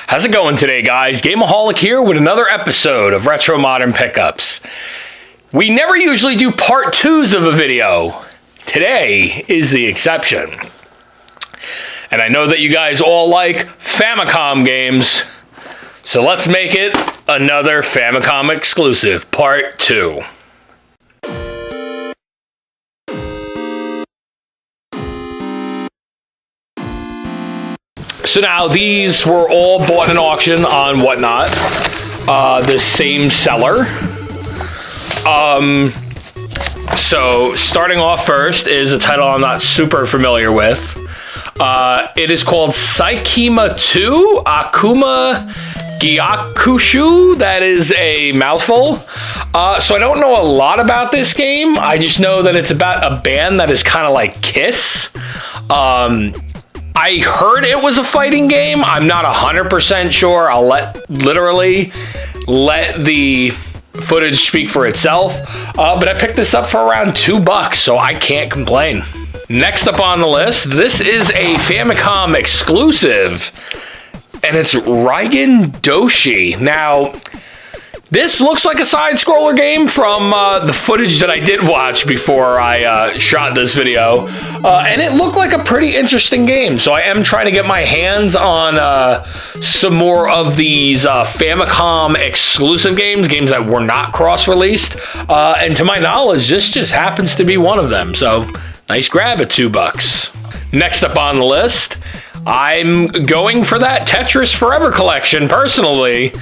How's it going today, guys? GAME-O-HOLIC here with another episode of Retro Modern Pickups. We never usually do part twos of a video. Today is the exception. And I know that you guys all like Famicom games, so let's make it another Famicom exclusive, part 2. So now these were all bought in auction on Whatnot, the same seller. So starting off first is a title I'm not super familiar with. It is called Saikima 2 Akuma Gyakushu. That is a mouthful. So I don't know a lot about this game. I just know that it's about a band that is kind of like Kiss. I heard it was a fighting game. I'm not 100% sure. I'll literally let the footage speak for itself. But I picked this up for around $2, so I can't complain. Next up on the list, this is a Famicom exclusive, and it's Reigen Doshi. Now, this looks like a side-scroller game from the footage that I did watch before I shot this video. And it looked like a pretty interesting game. So I am trying to get my hands on some more of these Famicom exclusive games that were not cross-released. And to my knowledge, this just happens to be one of them. So nice grab at $2. Next up on the list, I'm going for that Tetris Forever collection personally.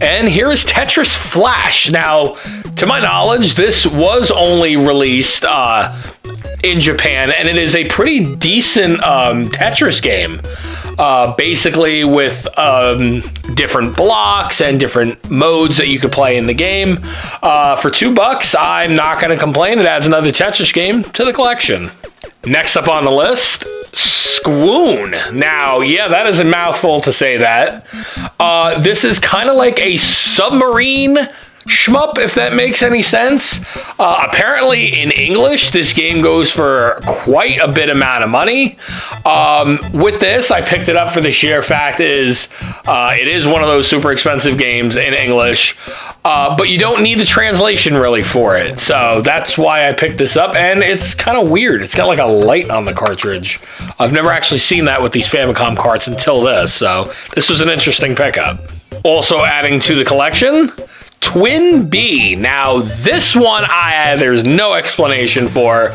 And here is Tetris Flash. Now, to my knowledge, this was only released in Japan, and it is a pretty decent Tetris game. Basically with different blocks and different modes that you could play in the game. For $2, I'm not going to complain. It adds another Tetris game to the collection. Next up on the list, Swoon. Now, yeah, that is a mouthful to say that. This is kind of like a submarine shmup, if that makes any sense. Apparently, in English, this game goes for quite a bit amount of money. With this, I picked it up for the sheer fact is it is one of those super expensive games in English. But you don't need the translation really for it. So that's why I picked this up. And it's kind of weird. It's got like a light on the cartridge. I've never actually seen that with these Famicom carts until this. So this was an interesting pickup. Also adding to the collection, Twin B. Now this one there's no explanation for.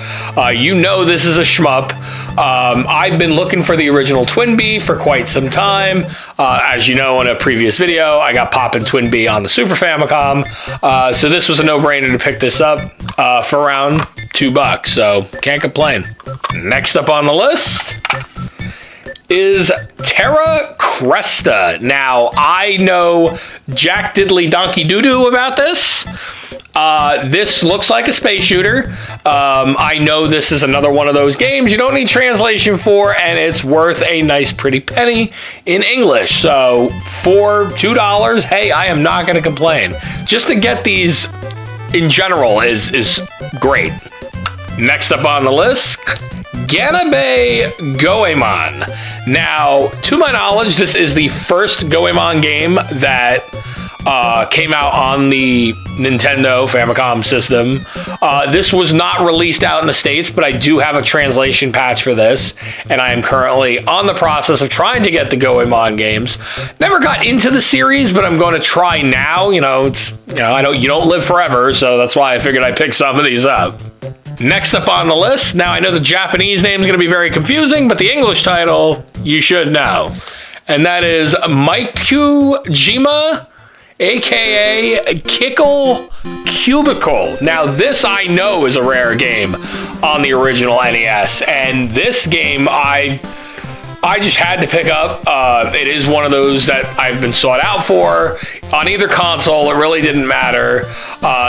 You know this is a shmup. I've been looking for the original Twin B for quite some time. As you know, in a previous video, I got poppin' Twin B on the Super Famicom. So this was a no-brainer to pick this up for around $2. So can't complain. Next up on the list is Terra Cresta. Now, I know Jack Diddley Donkey Doo-Doo about this. This looks like a space shooter. I know this is another one of those games you don't need translation for, and it's worth a nice pretty penny in English. So for $2, hey, I am not going to complain. Just to get these in general is great. Next up on the list, Ganabei-Goemon. Now, to my knowledge, this is the first Goemon game that came out on the Nintendo Famicom system. This was not released out in the States, but I do have a translation patch for this, and I am currently on the process of trying to get the Goemon games. Never got into the series, but I'm going to try now. I know you don't live forever, so that's why I figured I'd pick some of these up. Next up on the list, now I know the Japanese name is going to be very confusing, but the English title, you should know. And that is Maikujima, aka Kickle Cubicle. Now this I know is a rare game on the original NES, and this game I just had to pick up. It is one of those that I've been sought out for on either console. It really didn't matter.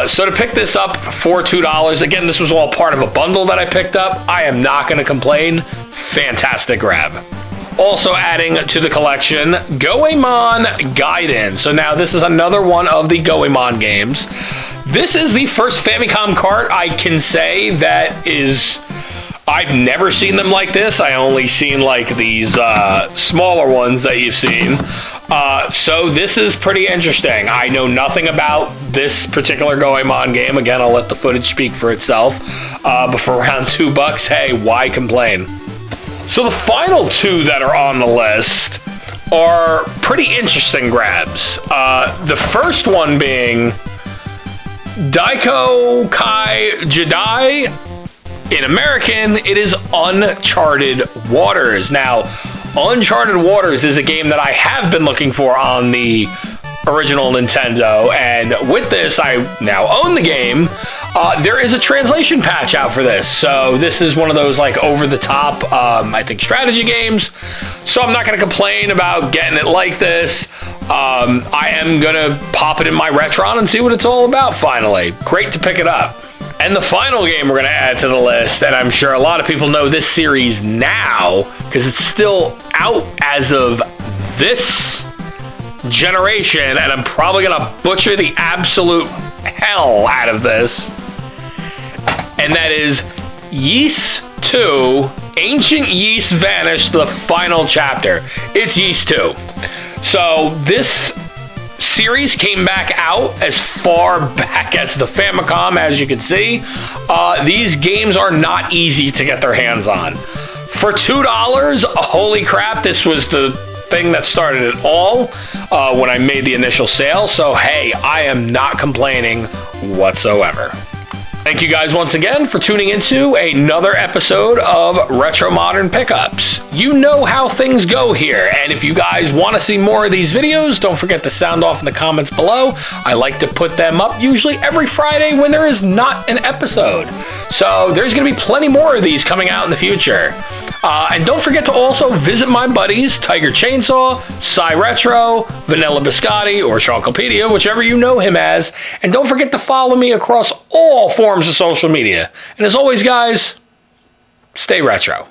So to pick this up for $2, again, this was all part of a bundle that I picked up. I am not going to complain. Fantastic grab. Also adding to the collection, Goemon Gaiden. So now this is another one of the Goemon games. This is the first Famicom cart I can say that is I've never seen them like this. I only seen like these smaller ones that you've seen. So this is pretty interesting. I know nothing about this particular Goemon game. Again, I'll let the footage speak for itself. But for around $2, hey, why complain? So the final two that are on the list are pretty interesting grabs. The first one being Daiko Kai Jidai. In American, it is Uncharted Waters. Now, Uncharted Waters is a game that I have been looking for on the original Nintendo, and with this, I now own the game. There is a translation patch out for this, so this is one of those like over-the-top, I think, strategy games. So I'm not going to complain about getting it like this. I am going to pop it in my Retron and see what it's all about finally. Great to pick it up. And the final game we're going to add to the list, and I'm sure a lot of people know this series now, because it's still out as of this generation, and I'm probably going to butcher the absolute hell out of this. And that is Ys 2, Ancient Ys Vanished, the final chapter. It's Ys 2. So this series came back out as far back as the Famicom, as you can see. These games are not easy to get their hands on. For $2, holy crap, this was the thing that started it all when I made the initial sale. So hey, I am not complaining whatsoever. Thank you guys once again for tuning into another episode of Retro Modern Pickups. You know how things go here, and if you guys want to see more of these videos, don't forget to sound off in the comments below. I like to put them up usually every Friday when there is not an episode. So there's going to be plenty more of these coming out in the future. And don't forget to also visit my buddies, Tiger Chainsaw, Cy Retro, Vanilla Biscotti, or Shonkopedia, whichever you know him as. And don't forget to follow me across all forms of social media. And as always, guys, stay retro.